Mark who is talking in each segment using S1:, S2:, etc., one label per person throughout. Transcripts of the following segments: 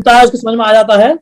S1: सुनता है उसको समझ में आ जाता है।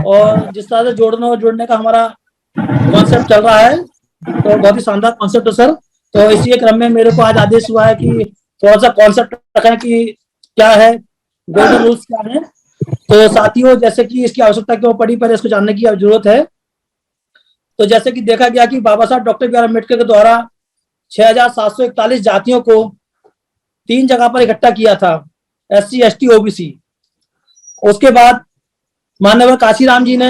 S1: और जिस तरह से जोड़ना और जुड़ने का हमारा कॉन्सेप्ट चल रहा है, तो बहुत ही शानदार कॉन्सेप्ट है सर। तो इसी क्रम में मेरे को आज आदेश हुआ है कि थोड़ा सा कॉन्सेप्ट रखें कि क्या है, गोल्डन रूल्स क्या है। तो साथियों, जैसे कि इसकी आवश्यकता क्यों पड़ी, पहले इसको जानने की जरूरत है। तो जैसे कि देखा गया कि बाबा साहब डॉक्टर बी आर अम्बेडकर के द्वारा 6,741 जातियों को 3 जगह पर इकट्ठा किया था, SC ST OBC। उसके बाद माननीय काशीराम जी ने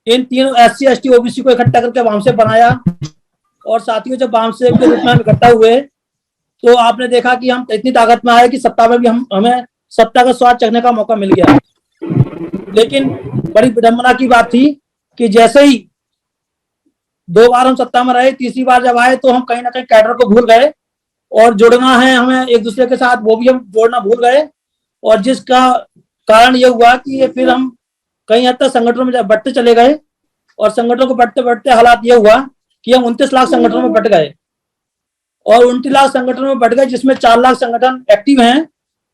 S1: इन तीनों SC ST OBC को इकट्ठा करके वामसेव बनाया। और साथियों, जब वामसेव के रूप में हम इकट्ठा हुए तो आपने देखा कि हम इतनी ताकत में आए कि सत्ता में भी हमें सत्ता का स्वाद चखने का मौका मिल गया। लेकिन बड़ी विडंबना की बात थी कि जैसे ही 2 बार हम सत्ता में रहे, तीसरी बार जब आए तो हम कहीं ना कहीं कैडर को भूल गए और जुड़ना है हमें एक दूसरे के साथ, वो भी हम जोड़ना भूल गए। और जिसका कारण ये हुआ कि ये फिर हम कहीं हद तक संगठनों में बढ़ते चले गए। और संगठनों को बढ़ते बढ़ते हालात ये हुआ कि हम 29 लाख संगठनों में बट गए। और 29 लाख संगठनों में बढ़ गए, जिसमें 4 लाख संगठन एक्टिव हैं।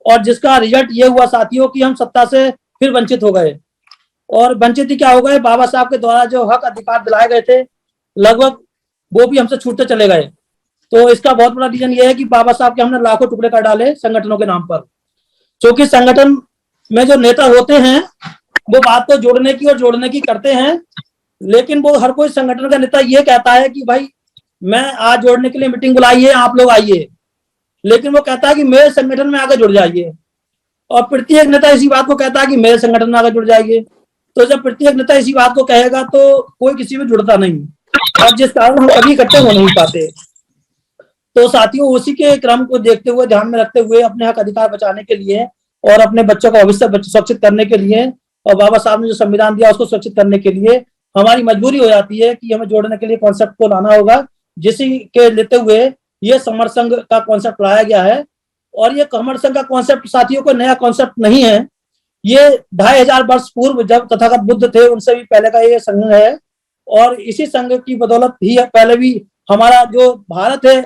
S1: और जिसका रिजल्ट ये हुआ साथियों कि हम सत्ता से फिर वंचित हो गए। और वंचित ही क्या हो गए, बाबा साहब के द्वारा जो हक अधिकार दिलाए गए थे लगभग वो भी हमसे छूटते चले गए। तो इसका बहुत बड़ा रीजन ये है कि बाबा साहब के हमने लाखों टुकड़े कर डाले संगठनों के नाम पर। क्योंकि संगठन में जो नेता होते हैं वो बात तो जोड़ने की और जोड़ने की करते हैं, लेकिन वो हर कोई संगठन का नेता ये कहता है कि भाई मैं आज जोड़ने के लिए मीटिंग बुलाई है, आप लोग आइए। लेकिन वो कहता है कि मेरे संगठन में आगे जुड़ जाइए। और प्रत्येक नेता इसी बात को कहता है कि मेरे संगठन में आगे जुड़ जाइए। तो जब प्रत्येक नेता इसी बात को कहेगा तो कोई किसी में जुड़ता नहीं, और जिस कारण हम कभी इकट्ठे हो नहीं पाते। तो साथियों, उसी के क्रम को देखते हुए, ध्यान में रखते हुए, अपने हक अधिकार बचाने के लिए और अपने बच्चों का भविष्य सुरक्षित करने के लिए, और बाबा साहब ने जो संविधान दिया उसको सुरक्षित करने के लिए हमारी मजबूरी हो जाती है कि हमें जोड़ने के लिए कॉन्सेप्ट को लाना होगा, जिसी के लेते हुए ये समर संघ का कॉन्सेप्ट लाया गया है। और ये समर संघ का कॉन्सेप्ट साथियों को नया कॉन्सेप्ट नहीं है, ये 2500 वर्ष पूर्व जब तथागत बुद्ध थे उनसे भी पहले का ये संघ है। और इसी संघ की बदौलत ही पहले भी हमारा जो भारत है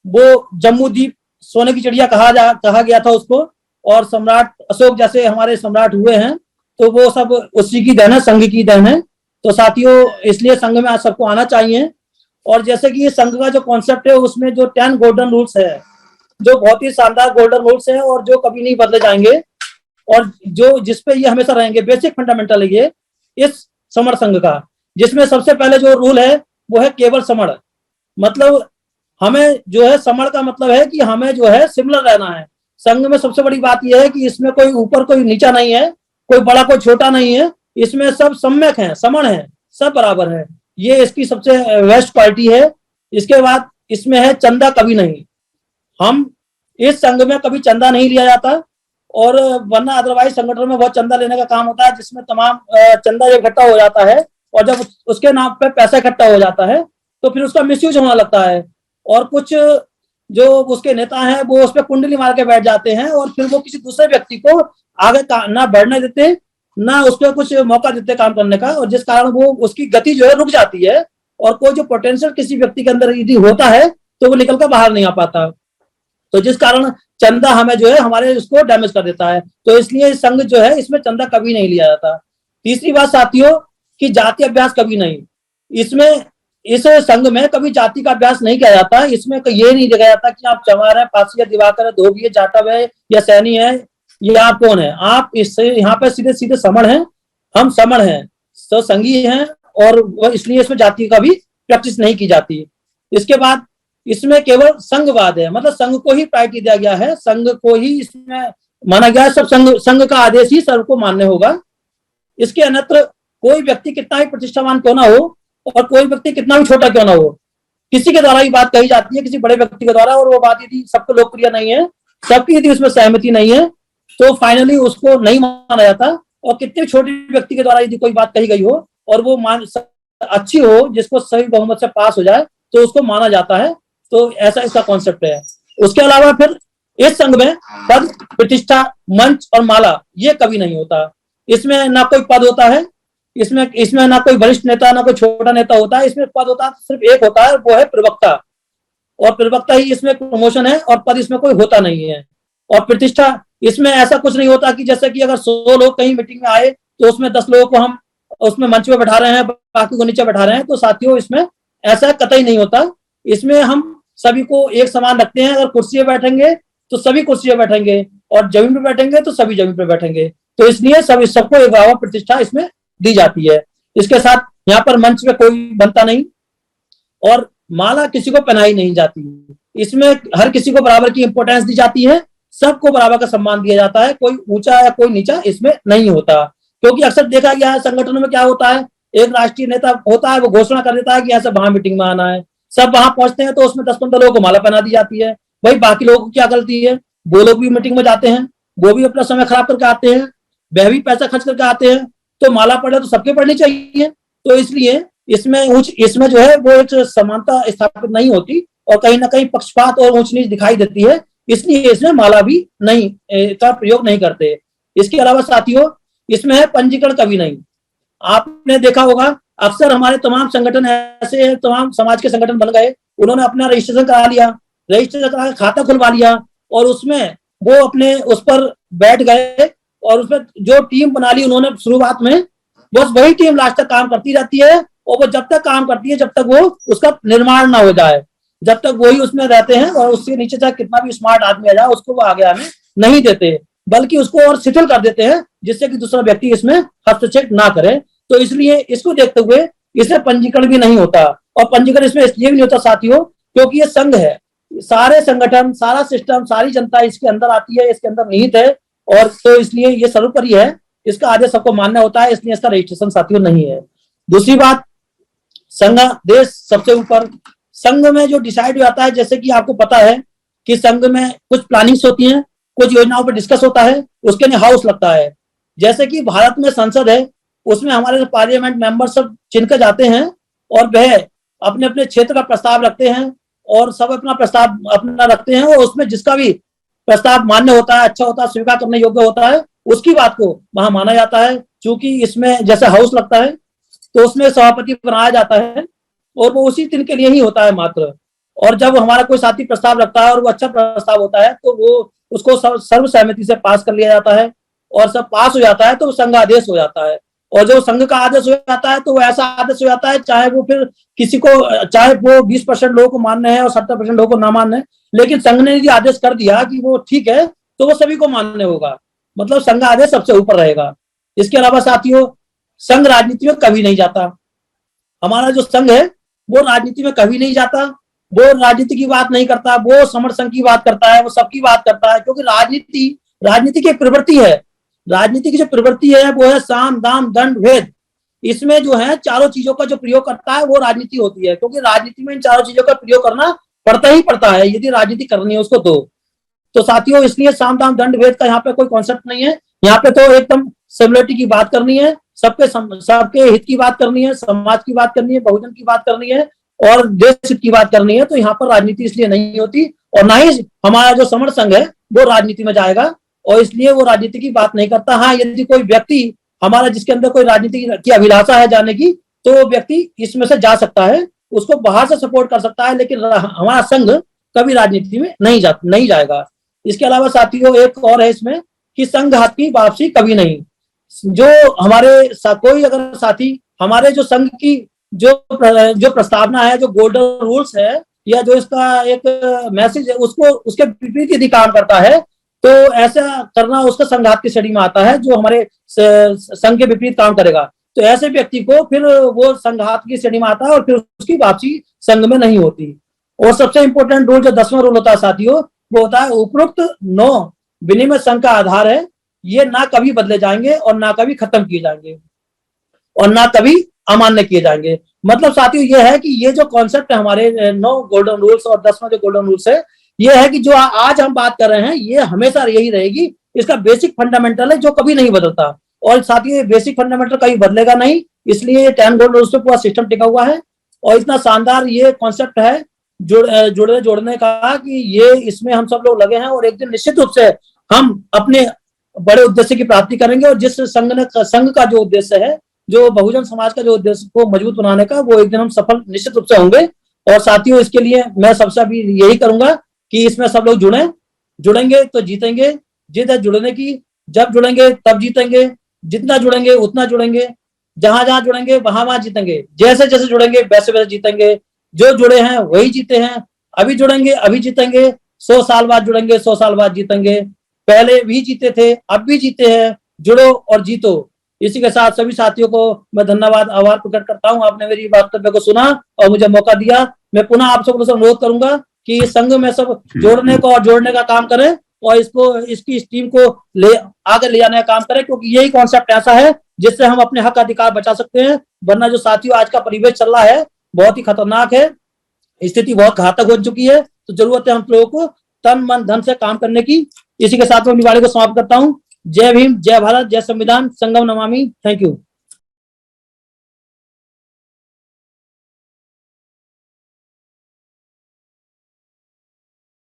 S1: वो जम्मू द्वीप सोने की चिड़िया कहा गया था उसको। और सम्राट अशोक जैसे हमारे सम्राट हुए हैं, तो वो सब उसी की देन है, संघ की देन है। तो साथियों, इसलिए संघ में आज सबको आना चाहिए। और जैसे कि ये संघ का जो कॉन्सेप्ट है उसमें जो 10 गोल्डन रूल्स है, जो बहुत ही शानदार गोल्डन रूल्स है और जो कभी नहीं बदले जाएंगे, और जो जिसपे ये हमेशा रहेंगे, बेसिक फंडामेंटल है ये इस समर संघ का। जिसमें सबसे पहले जो रूल है वो है केवल समर। मतलब हमें जो है समर का मतलब है कि हमें जो है सिमिलर रहना है। संघ में सबसे बड़ी बात यह है कि इसमें कोई ऊपर कोई नीचा नहीं है, कोई बड़ा कोई छोटा नहीं है, इसमें सब सम्यक है, समान है, सब बराबर है। ये इसकी सबसे बेस्ट क्वालिटी है। इसके बाद इसमें है चंदा कभी नहीं। हम इस संघ में कभी चंदा नहीं लिया जाता, और वरना अदरवाइज संगठन में बहुत चंदा लेने का काम होता है, जिसमें तमाम चंदा जब इकट्ठा हो जाता है और जब उसके नाम पे पैसा इकट्ठा हो जाता है तो फिर उसका मिसयूज होने लगता है। और कुछ जो उसके नेता हैं वो उस पर कुंडली मार के बैठ जाते हैं, और फिर वो किसी दूसरे व्यक्ति को आगे ना बढ़ने देते, ना उसको कुछ मौका देते काम करने का, और जिस कारण वो उसकी गति जो है रुक जाती है। और कोई जो पोटेंशियल किसी व्यक्ति के अंदर यदि होता है तो वो निकल कर बाहर नहीं आ पाता। तो जिस कारण चंदा हमें जो है हमारे उसको डैमेज कर देता है। तो इसलिए संघ जो है इसमें चंदा कभी नहीं लिया जाता। तीसरी बात साथियों कि जाति अभ्यास कभी नहीं। इसमें इस संघ में कभी जाति का अभ्यास नहीं किया जाता। इसमें ये नहीं देखा जाता कि आप चमार है, पासी है, दिवाकर है, धोबी है, जाटव है या सैनी है, ये आप कौन है। आप इससे यहाँ पे सीधे सीधे समण है, हम समण है, तो संघी हैं, और इसलिए इसमें जाति का भी प्रैक्टिस नहीं की जाती। इसके बाद इसमें केवल संघवाद है, मतलब संघ को ही प्रायोरिटी दिया गया है, संघ को ही इसमें माना गया है। सब संघ का आदेश ही सबको मान्य होगा। इसके अन्यत्र कोई व्यक्ति कितना भी प्रतिष्ठावान क्यों ना हो और कोई व्यक्ति कितना भी छोटा क्यों ना हो, किसी के द्वारा ये बात कही जाती है, किसी बड़े व्यक्ति के द्वारा, और वो बात यदि सबको लोकप्रिय नहीं है, सबकी यदि उसमें सहमति नहीं है, तो फाइनली उसको नहीं माना जाता। और कितने छोटे व्यक्ति के द्वारा यदि कोई बात कही गई हो और वो अच्छी हो, जिसको सही बहुमत से पास हो जाए, तो उसको माना जाता है। तो ऐसा इसका कॉन्सेप्ट है। उसके अलावा फिर इस संघ में पद, प्रतिष्ठा, मंच और माला ये कभी नहीं होता। इसमें ना कोई पद होता है, इसमें ना कोई वरिष्ठ नेता ना कोई छोटा नेता होता है। इसमें पद होता है, सिर्फ एक होता है, वो है प्रवक्ता। और प्रवक्ता ही इसमें प्रमोशन है, और पद इसमें कोई होता नहीं है। और प्रतिष्ठा इसमें ऐसा कुछ नहीं होता कि जैसे कि अगर 100 लोग कहीं मीटिंग में आए तो उसमें 10 लोगों को हम उसमें मंच पे बैठा रहे हैं, बाकी को नीचे बैठा रहे हैं। तो साथियों इसमें ऐसा कतई नहीं होता। इसमें हम सभी को एक समान रखते हैं। अगर कुर्सी पे बैठेंगे तो सभी कुर्सी पे बैठेंगे, और जमीन पे बैठेंगे तो सभी जमीन पे बैठेंगे। तो इसलिए सबको एक बराबर प्रतिष्ठा इसमें दी जाती है। इसके साथ यहाँ पर मंच पे कोई बनता नहीं, और माला किसी को पहनाई नहीं जाती। इसमें हर किसी को बराबर की इंपॉर्टेंस दी जाती है, सबको बराबर का सम्मान दिया जाता है। कोई ऊंचा या कोई नीचा इसमें नहीं होता। क्योंकि अक्सर देखा गया है संगठनों में क्या होता है, एक राष्ट्रीय नेता होता है, वो घोषणा कर देता है कि ऐसे वहां मीटिंग में आना है। सब वहां पहुंचते हैं तो उसमें 10-15 लोगों को माला पहना दी जाती है। भाई बाकी लोगों को क्या गलती है? वो लोग भी मीटिंग में जाते हैं, वो भी अपना समय खराब करके आते हैं, वह भी पैसा खर्च करके आते हैं। तो माला पड़े तो सबके पढ़नी चाहिए। तो इसलिए इसमें जो है वो एक समानता स्थापित नहीं होती, और कहीं ना कहीं पक्षपात और ऊंच नीच दिखाई देती है। इसलिए इसमें माला भी नहीं का प्रयोग नहीं करते। इसके अलावा साथियों इसमें है पंजीकरण कभी नहीं। आपने देखा होगा अक्सर हमारे तमाम संगठन ऐसे, तमाम समाज के संगठन बन गए, उन्होंने अपना रजिस्ट्रेशन करा लिया, रजिस्ट्रेशन करा खाता खुलवा लिया, और उसमें वो अपने उस पर बैठ गए, और उसमें जो टीम बना ली उन्होंने शुरुआत में, बस वही टीम लास्ट तक काम करती रहती है। और वो जब तक काम करती है जब तक वो उसका निर्माण ना हो जाए, जब तक वही उसमें रहते हैं, और उससे नीचे चाहे कितना भी स्मार्ट आदमी आ जाए उसको वो आगे आने नहीं देते, बल्कि उसको और शिथिल कर देते हैं, जिससे कि दूसरा व्यक्ति इसमें हस्तक्षेप ना करे। तो इसलिए इसको देखते हुए इसमें पंजीकरण भी नहीं होता। और पंजीकरण इसमें इसलिए भी नहीं होता साथियों क्योंकि ये संघ है, सारे संगठन, सारा सिस्टम, सारी जनता इसके अंदर आती है, इसके अंदर निहित है, और तो इसलिए ये सर्वोपरि है, इसका आदेश सबको मानना होता है, इसलिए इसका रजिस्ट्रेशन साथियों नहीं है। दूसरी बात, संघ देश सबसे ऊपर। संघ में जो डिसाइड हो जाता है, जैसे कि आपको पता है कि संघ में कुछ प्लानिंग्स होती हैं, कुछ योजनाओं पर डिस्कस होता है, उसके लिए हाउस लगता है। जैसे कि भारत में संसद है, उसमें हमारे पार्लियामेंट मेंबर सब चुनकर जाते हैं, और वह अपने अपने क्षेत्र का प्रस्ताव रखते हैं, और सब अपना प्रस्ताव अपना रखते हैं, और उसमें जिसका भी प्रस्ताव मान्य होता है, अच्छा होता है, स्वीकार करने योग्य होता है, उसकी बात को वहां माना जाता है। क्योंकि इसमें जैसे हाउस लगता है तो उसमें सभापति बनाया जाता है, और वो उसी दिन के लिए ही होता है मात्र। और जब हमारा कोई साथी प्रस्ताव रखता है और वो अच्छा प्रस्ताव होता है तो वो उसको सर्वसहमति से पास कर लिया जाता है, और सब पास हो जाता है तो वो संघ आदेश हो जाता है। और जो संघ का आदेश हो जाता है तो वो ऐसा आदेश हो जाता है, चाहे वो फिर किसी को, चाहे वो 20% लोगों को मानने हैं और 70% लोगों को ना मानने हैं, लेकिन संघ ने यदि आदेश कर दिया कि वो ठीक है तो वो सभी को मानने होगा। मतलब संघ आदेश सबसे ऊपर रहेगा। इसके अलावा साथियों संघ राजनीति में कभी नहीं जाता। हमारा जो संघ है वो राजनीति में कभी नहीं जाता, वो राजनीति की बात नहीं करता, वो समर संघ की बात करता है, वो सबकी बात करता है। क्योंकि राजनीति की एक प्रवृत्ति है। राजनीति की जो प्रवृत्ति है वो है साम दाम दंड भेद। इसमें जो है चारों चीजों का जो प्रयोग करता है वो राजनीति होती है, क्योंकि राजनीति में इन चारों चीजों का प्रयोग करना पड़ता ही पड़ता है यदि राजनीति करनी है उसको। तो साथियों इसलिए साम दाम दंड भेद का यहाँ पे कोई कॉन्सेप्ट नहीं है। यहाँ पे तो एकदम सिमिलरिटी की बात करनी है, सबके हित की बात करनी है, समाज की बात करनी है, बहुजन की बात करनी है, और देश हित की बात करनी है। तो यहाँ पर राजनीति इसलिए नहीं होती, और ना ही हमारा जो समर संघ है वो राजनीति में जाएगा, और इसलिए वो राजनीति की बात नहीं करता। हाँ, यदि कोई व्यक्ति हमारा जिसके अंदर कोई राजनीति की अभिलाषा है जाने की, तो वो व्यक्ति इसमें से जा सकता है, उसको बाहर से सपोर्ट कर सकता है, लेकिन हमारा संघ कभी राजनीति में नहीं जाएगा। इसके अलावा साथियों एक और है इसमें कि संघ हाथ की वापसी कभी नहीं। जो हमारे कोई अगर साथी हमारे जो संघ की जो प्रस्तावना है, जो गोल्डन रूल्स है, या जो इसका एक मैसेज है, उसको उसके विपरीत यदि काम करता है तो ऐसा करना उसका संघात की श्रेणी में आता है। जो हमारे संघ के विपरीत काम करेगा तो ऐसे व्यक्ति को फिर वो संघात की श्रेणी में आता है, और फिर उसकी वापसी संघ में नहीं होती। और सबसे इंपॉर्टेंट रूल जो 10वां रूल होता है साथियों, वो होता है उपरोक्त 9 विनिमय संघ का आधार है, ये ना कभी बदले जाएंगे और ना कभी खत्म किए जाएंगे और ना कभी अमान्य किए जाएंगे। मतलब साथियों ये है कि ये जो कॉन्सेप्ट है हमारे 9 गोल्डन रूल्स और 10वां जो गोल्डन रूल्स है, ये है कि जो आज हम बात कर रहे हैं ये हमेशा यही रहेगी। इसका बेसिक फंडामेंटल है जो कभी नहीं बदलता, और साथियों ये बेसिक फंडामेंटल कभी बदलेगा नहीं। इसलिए ये 10 गोल्डन रूल्स पे पूरा सिस्टम टिका हुआ है, और इतना शानदार ये कॉन्सेप्ट है जोड़ने का कि ये इसमें हम सब लोग लगे हैं, और एक दिन निश्चित रूप से हम अपने बड़े उद्देश्य की प्राप्ति करेंगे। और जिस संघ का जो उद्देश्य है, जो बहुजन समाज का जो उद्देश्य को मजबूत बनाने का, वो एक दिन हम सफल निश्चित रूप से होंगे। और साथियों इसके लिए मैं सबसे अभी यही करूंगा कि इसमें सब लोग जुड़ेंगे तो जीतेंगे, जिद है जुड़ने की। जब जुड़ेंगे तब जीतेंगे, जितना जुड़ेंगे उतना जुड़ेंगे, जहां जहां जुड़ेंगे वहां वहां जीतेंगे, जैसे जैसे जुड़ेंगे वैसे वैसे जीतेंगे। जो जुड़े हैं वही जीते हैं। अभी जुड़ेंगे अभी जीतेंगे, 100 साल बाद जुड़ेंगे 100 साल बाद जीतेंगे। पहले भी जीते थे अब भी जीते हैं, जुड़ो और जीतो। इसी के साथ सभी साथियों को मैं धन्यवाद आभार प्रकट करता हूं, आपने मेरी वक्तव्य को सुना और मुझे मौका दिया। मैं पुनः आप सबको अनुरोध करूंगा कि इस संघ में सब जोड़ने को और जोड़ने का काम करें और इसको इसकी इस टीम को ले आगे ले जाने का काम करें, क्योंकि यही कॉन्सेप्ट ऐसा है जिससे हम अपने हक अधिकार बचा सकते हैं। वरना जो साथियों आज का परिवेश चल रहा है बहुत ही खतरनाक है, स्थिति बहुत घातक हो चुकी है। तो जरूरत है हम लोगों को तन मन धन से काम करने की। इसी के साथ मैं अपनी वाणी को समाप्त करता हूँ। जय भीम, जय भारत, जय संविधान, संगम नमामि। Thank you.